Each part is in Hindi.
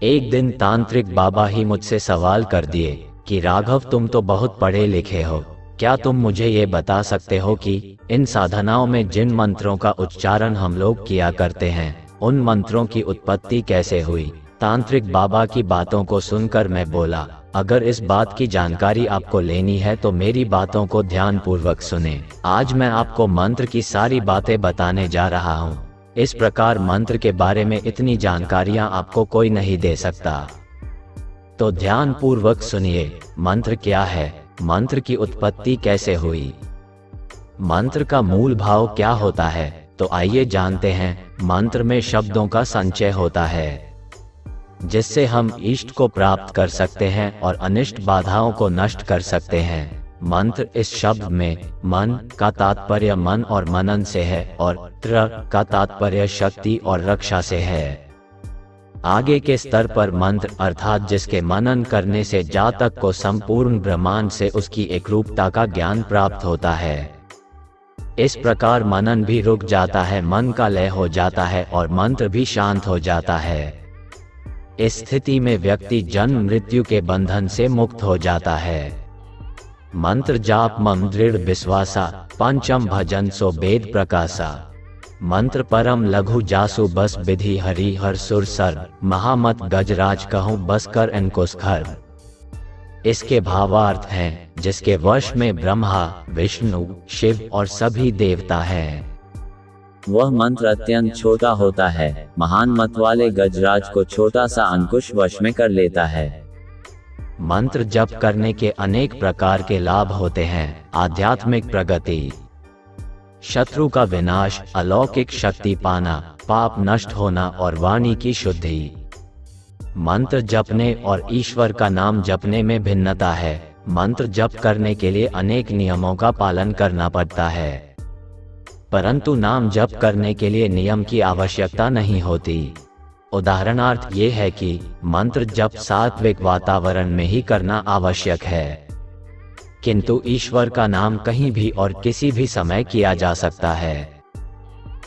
एक दिन तांत्रिक बाबा ही मुझसे सवाल कर दिए कि राघव, तुम तो बहुत पढ़े लिखे हो, क्या तुम मुझे ये बता सकते हो कि इन साधनाओं में जिन मंत्रों का उच्चारण हम लोग किया करते हैं, उन मंत्रों की उत्पत्ति कैसे हुई। तांत्रिक बाबा की बातों को सुनकर मैं बोला, अगर इस बात की जानकारी आपको लेनी है तो मेरी बातों को ध्यानपूर्वक सुने। आज मैं आपको मंत्र की सारी बातें बताने जा रहा हूँ। इस प्रकार मंत्र के बारे में इतनी जानकारियां आपको कोई नहीं दे सकता। तो ध्यानपूर्वक सुनिए, मंत्र क्या है, मंत्र की उत्पत्ति कैसे हुई, मंत्र का मूल भाव क्या होता है। तो आइए जानते हैं। मंत्र में शब्दों का संचय होता है जिससे हम इष्ट को प्राप्त कर सकते हैं और अनिष्ट बाधाओं को नष्ट कर सकते हैं। मंत्र इस शब्द में मन का तात्पर्य मन और मनन से है और त्र का तात्पर्य शक्ति और रक्षा से है। आगे के स्तर पर मंत्र अर्थात जिसके मनन करने से जातक को संपूर्ण ब्रह्मांड से उसकी एकरूपता का ज्ञान प्राप्त होता है। इस प्रकार मनन भी रुक जाता है, मन का लय हो जाता है और मंत्र भी शांत हो जाता है। इस स्थिति में व्यक्ति जन्म मृत्यु के बंधन से मुक्त हो जाता है। मंत्र जाप मम दृढ़ विश्वासा, पंचम भजन सो वेद प्रकाशा। मंत्र परम लघु जासु बस विधि हरि हर सुर सर, महामत गजराज कहूँ बस कर इनको स्खर। इसके भावार्थ हैं, जिसके वश में ब्रह्मा विष्णु शिव और सभी देवता हैं। वह मंत्र अत्यंत छोटा होता है, महान मत वाले गजराज को छोटा सा अंकुश वश में कर लेता है। मंत्र जप करने के अनेक प्रकार के लाभ होते हैं। आध्यात्मिक प्रगति, शत्रु का विनाश, अलौकिक शक्ति पाना, पाप नष्ट होना और वाणी की शुद्धि। मंत्र जपने और ईश्वर का नाम जपने में भिन्नता है। मंत्र जप करने के लिए अनेक नियमों का पालन करना पड़ता है, परंतु नाम जप करने के लिए नियम की आवश्यकता नहीं होती। उदाहरणार्थ ये है कि मंत्र जप सात्विक वातावरण में ही करना आवश्यक है, किंतु ईश्वर का नाम कहीं भी और किसी भी समय किया जा सकता है।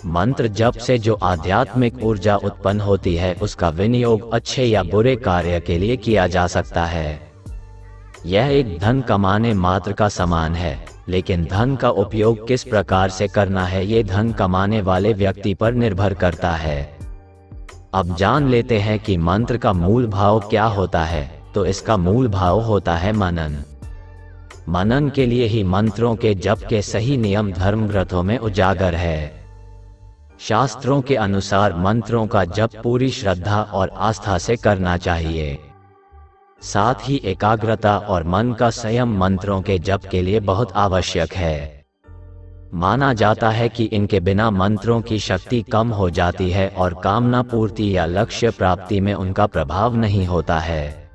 मंत्र जप से जो आध्यात्मिक ऊर्जा उत्पन्न होती है उसका विनियोग अच्छे या बुरे कार्य के लिए किया जा सकता है। यह एक धन कमाने मात्र का समान है, लेकिन धन का उपयोग किस प्रकार से करना है ये धन कमाने वाले व्यक्ति पर निर्भर करता है। अब जान लेते हैं कि मंत्र का मूल भाव क्या होता है। तो इसका मूल भाव होता है मनन। मनन के लिए ही मंत्रों के जप के सही नियम धर्म ग्रंथों में उजागर है। शास्त्रों के अनुसार मंत्रों का जप पूरी श्रद्धा और आस्था से करना चाहिए। साथ ही एकाग्रता और मन का संयम मंत्रों के जप के लिए बहुत आवश्यक है। माना जाता है कि इनके बिना मंत्रों की शक्ति कम हो जाती है और कामना पूर्ति या लक्ष्य प्राप्ति में उनका प्रभाव नहीं होता है।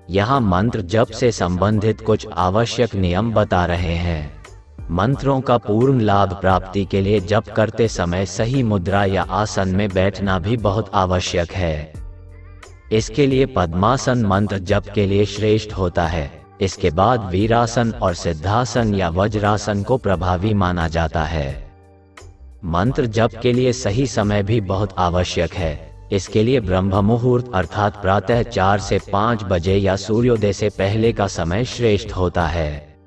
यहाँ मंत्र जप से संबंधित कुछ आवश्यक नियम बता रहे हैं। मंत्रों का पूर्ण लाभ प्राप्ति के लिए जप करते समय सही मुद्रा या आसन में बैठना भी बहुत आवश्यक है। इसके लिए पद्मासन मंत्र जप के लिए श्रेष्ठ होता है। इसके बाद वीरासन और सिद्धासन या वज्रासन को प्रभावी माना जाता है। मंत्र जप के लिए सही समय भी बहुत आवश्यक है। इसके लिए ब्रह्म मुहूर्त अर्थात प्रातः 4 से 5 बजे या सूर्योदय से पहले का समय श्रेष्ठ होता है।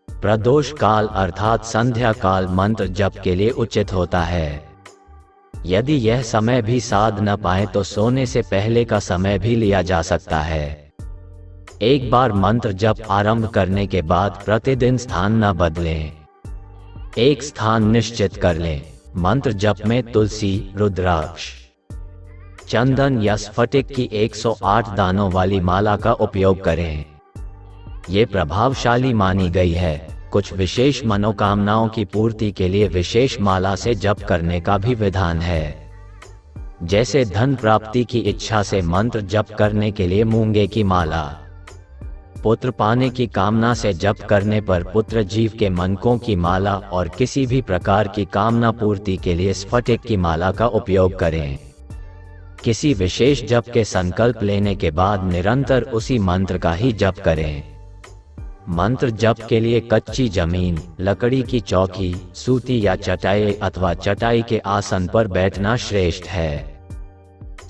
प्रदोष काल अर्थात संध्या काल मंत्र जप के लिए उचित होता है। यदि यह समय भी साध न पाए तो सोने से पहले का समय भी लिया जा सकता है। एक बार मंत्र जप आरंभ करने के बाद प्रतिदिन स्थान न बदलें। एक स्थान निश्चित कर लें। मंत्र जप में तुलसी, रुद्राक्ष, चंदन या स्फटिक की 108 दानों वाली माला का उपयोग करें। ये प्रभावशाली मानी गई है। कुछ विशेष मनोकामनाओं की पूर्ति के लिए विशेष माला से जप करने का भी विधान है। जैसे धन प्राप्ति की इच्छा से मंत्र जप करने के लिए मूंगे की माला, पुत्र पाने की कामना से जप करने पर पुत्र जीव के मनकों की माला और किसी भी प्रकार की कामना पूर्ति के लिए स्फटिक की माला का उपयोग करें। किसी विशेष जप के संकल्प लेने के बाद निरंतर उसी मंत्र का ही जप करें। मंत्र जप के लिए कच्ची जमीन, लकड़ी की चौकी, सूती या चटाई अथवा चटाई के आसन पर बैठना श्रेष्ठ है।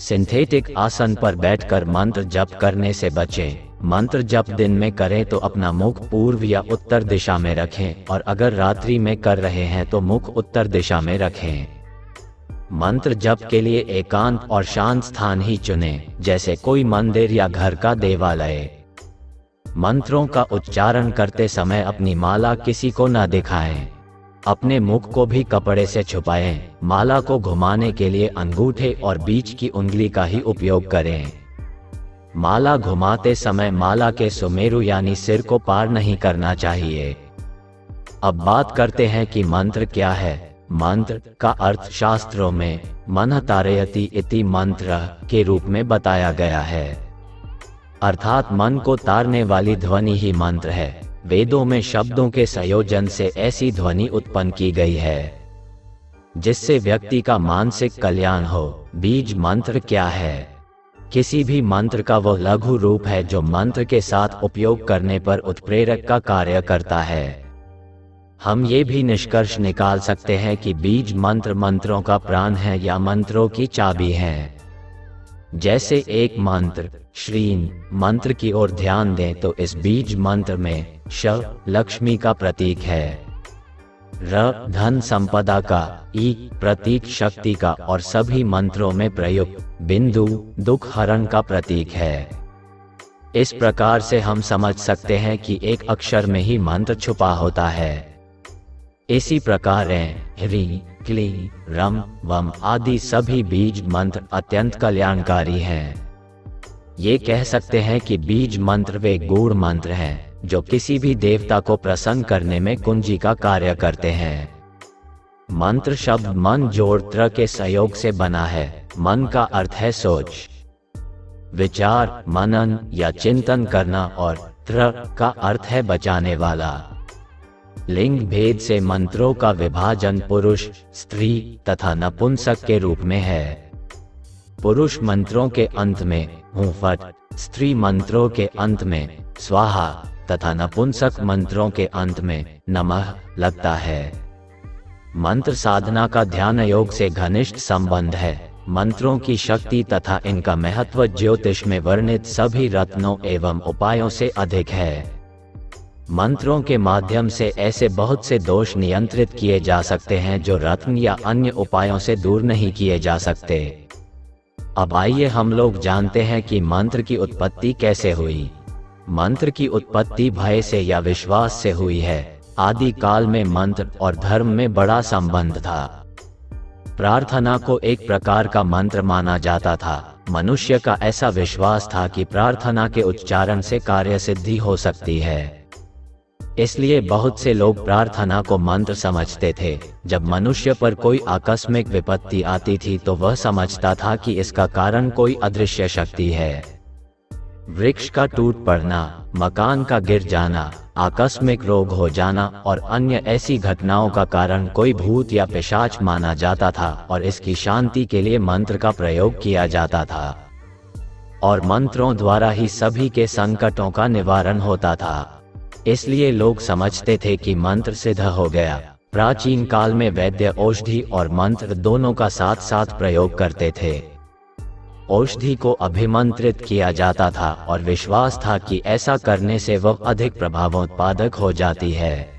सिंथेटिक आसन पर बैठकर मंत्र जप करने से बचें। मंत्र जप दिन में करें तो अपना मुख पूर्व या उत्तर दिशा में रखें, और अगर रात्रि में कर रहे हैं तो मुख उत्तर दिशा में रखें। मंत्र जप के लिए एकांत और शांत स्थान ही चुनें, जैसे कोई मंदिर या घर का देवालय। मंत्रों का उच्चारण करते समय अपनी माला किसी को न दिखाएं। अपने मुख को भी कपड़े से छुपाएं। माला को घुमाने के लिए अंगूठे और बीच की उंगली का ही उपयोग करें। माला घुमाते समय माला के सुमेरु यानी सिर को पार नहीं करना चाहिए। अब बात करते हैं कि मंत्र क्या है। मंत्र का अर्थ शास्त्रों में मनः तारयति इति मंत्र के रूप में बताया गया है, अर्थात मन को तारने वाली ध्वनि ही मंत्र है। वेदों में शब्दों के संयोजन से ऐसी ध्वनि उत्पन्न की गई है जिससे व्यक्ति का मानसिक कल्याण हो। बीज मंत्र क्या है? किसी भी मंत्र का वह लघु रूप है जो मंत्र के साथ उपयोग करने पर उत्प्रेरक का कार्य करता है। हम ये भी निष्कर्ष निकाल सकते हैं कि बीज मंत्र मंत्रों का प्राण है या मंत्रों की चाबी है। जैसे एक मंत्र श्रीन मंत्र की ओर ध्यान दें तो इस बीज मंत्र में श लक्ष्मी का प्रतीक है, र धन संपदा का, ई प्रतीक शक्ति का और सभी मंत्रों में प्रयुक्त बिंदु दुख हरण का प्रतीक है। इस प्रकार से हम समझ सकते हैं कि एक अक्षर में ही मंत्र छुपा होता है। इसी प्रकार ह्री क्ली रम वम आदि सभी बीज मंत्र अत्यंत कल्याणकारी हैं। ये कह सकते हैं कि बीज मंत्र वे गूढ़ मंत्र हैं जो किसी भी देवता को प्रसन्न करने में कुंजी का कार्य करते हैं। मंत्र शब्द मन जोड़ त्र के सहयोग से बना है। मन का अर्थ है सोच, विचार, मनन या चिंतन करना, और त्र का अर्थ है बचाने वाला। लिंग भेद से मंत्रों का विभाजन पुरुष, स्त्री तथा नपुंसक के रूप में है। पुरुष मंत्रों के अंत में हूं फट, स्त्री मंत्रों के अंत में स्वाहा तथा नपुंसक मंत्रों के अंत में नमः लगता है। मंत्र साधना का ध्यान योग से घनिष्ठ संबंध है। मंत्रों की शक्ति तथा इनका महत्व ज्योतिष में वर्णित सभी रत्नों एवं उपायों से अधिक है। मंत्रों के माध्यम से ऐसे बहुत से दोष नियंत्रित किए जा सकते हैं जो रत्न या अन्य उपायों से दूर नहीं किए जा सकते। अब आइए हम लोग जानते हैं कि मंत्र की उत्पत्ति कैसे हुई। मंत्र की उत्पत्ति भय से या विश्वास से हुई है। आदि काल में मंत्र और धर्म में बड़ा संबंध था। प्रार्थना को एक प्रकार का मंत्र माना जाता था। मनुष्य का ऐसा विश्वास था कि प्रार्थना के उच्चारण से कार्य सिद्धि हो सकती है। इसलिए बहुत से लोग प्रार्थना को मंत्र समझते थे। जब मनुष्य पर कोई आकस्मिक विपत्ति आती थी तो वह समझता था कि इसका कारण कोई अदृश्य शक्ति है। वृक्ष का टूट पड़ना, मकान का गिर जाना, आकस्मिक रोग हो जाना और अन्य ऐसी घटनाओं का कारण कोई भूत या पिशाच माना जाता था, और इसकी शांति के लिए मंत्र का प्रयोग किया जाता था। और मंत्रों द्वारा ही सभी के संकटों का निवारण होता था। इसलिए लोग समझते थे कि मंत्र सिद्ध हो गया। प्राचीन काल में वैद्य औषधि और मंत्र दोनों का साथ साथ प्रयोग करते थे। औषधि को अभिमंत्रित किया जाता था और विश्वास था कि ऐसा करने से वह अधिक प्रभावोत्पादक हो जाती है।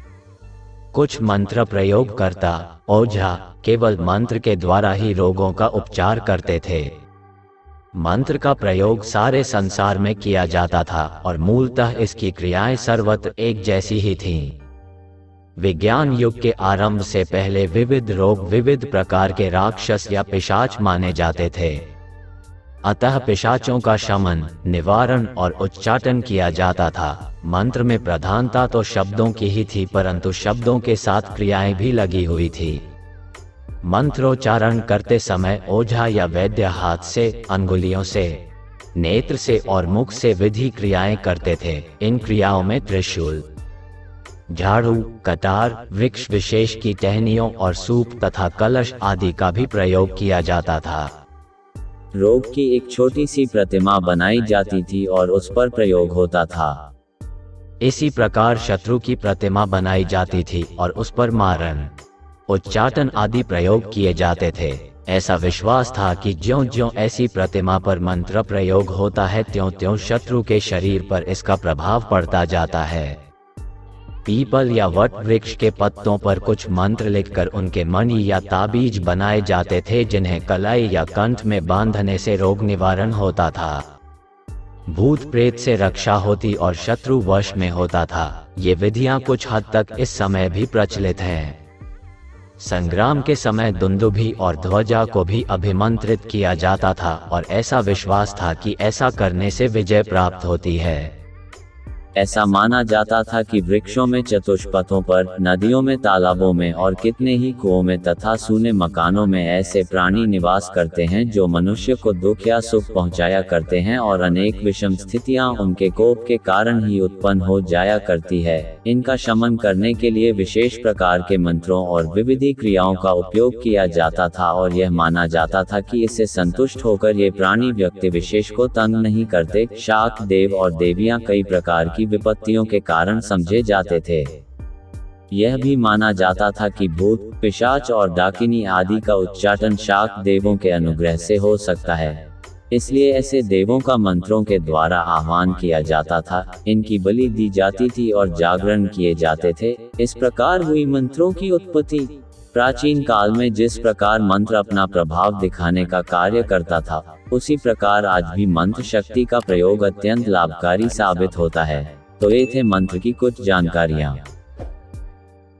कुछ मंत्र प्रयोगकर्ता ओझा केवल मंत्र के द्वारा ही रोगों का उपचार करते थे। मंत्र का प्रयोग सारे संसार में किया जाता था और मूलतः इसकी क्रियाएं सर्वत्र एक जैसी ही थीं। विज्ञान युग के आरंभ से पहले विविध रोग विविध प्रकार के राक्षस या पिशाच माने जाते थे। अतः पिशाचों का शमन, निवारण और उच्चाटन किया जाता था। मंत्र में प्रधानता तो शब्दों की ही थी, परंतु शब्दों के साथ क्रियाएं भी लगी हुई थी। मंत्रोच्चारण करते समय ओझा या वैद्य हाथ से, अंगुलियों से, नेत्र से और मुख से विधि क्रियाएं करते थे। इन क्रियाओं में त्रिशूल, झाड़ू, कटार, वृक्ष विशेष की टहनियों और सूप तथा कलश आदि का भी प्रयोग किया जाता था। रोग की एक छोटी सी प्रतिमा बनाई जाती थी और उस पर प्रयोग होता था। इसी प्रकार शत्रु की प्रतिमा बनाई जाती थी और उस पर मारण, उच्चाटन आदि प्रयोग किए जाते थे। ऐसा विश्वास था कि ज्यों-ज्यों ऐसी प्रतिमा पर मंत्र प्रयोग होता है त्यों-त्यों शत्रु के शरीर पर इसका प्रभाव पड़ता जाता है। पीपल या वट वृक्ष के पत्तों पर कुछ मंत्र लिखकर उनके मणि या ताबीज बनाए जाते थे, जिन्हें कलाई या कंठ में बांधने से रोग निवारण होता था, भूत प्रेत से रक्षा होती और शत्रु वश में होता था। ये विधियां कुछ हद तक इस समय भी प्रचलित हैं। संग्राम के समय दुंदुभी और ध्वजा को भी अभिमंत्रित किया जाता था और ऐसा विश्वास था कि ऐसा करने से विजय प्राप्त होती है। ऐसा माना जाता था कि वृक्षों में, चतुष्पथों पर, नदियों में, तालाबों में और कितने ही कुओं में तथा सूने मकानों में ऐसे प्राणी निवास करते हैं जो मनुष्य को दुख या सुख पहुंचाया करते हैं और अनेक विषम स्थितियां उनके कोप के कारण ही उत्पन्न हो जाया करती है। इनका शमन करने के लिए विशेष प्रकार के मंत्रों और विविधि क्रियाओं का उपयोग किया जाता था और यह माना जाता था कि इससे संतुष्ट होकर ये प्राणी व्यक्ति विशेष को तंग नहीं करते। शाक्त देव और देवियां कई प्रकार की विपत्तियों के कारण समझे जाते थे। यह भी माना जाता था कि भूत, पिशाच और डाकिनी आदि का उच्चाटन शाक्त देवों के अनुग्रह से हो सकता है, इसलिए ऐसे देवों का मंत्रों के द्वारा आह्वान किया जाता था, इनकी बलि दी जाती थी और जागरण किए जाते थे। इस प्रकार हुई मंत्रों की उत्पत्ति। प्राचीन काल में जिस प्रकार मंत्र अपना प्रभाव दिखाने का कार्य करता था, उसी प्रकार आज भी मंत्र शक्ति का प्रयोग अत्यंत लाभकारी साबित होता है। तो ये थे मंत्र की कुछ जानकारियाँ।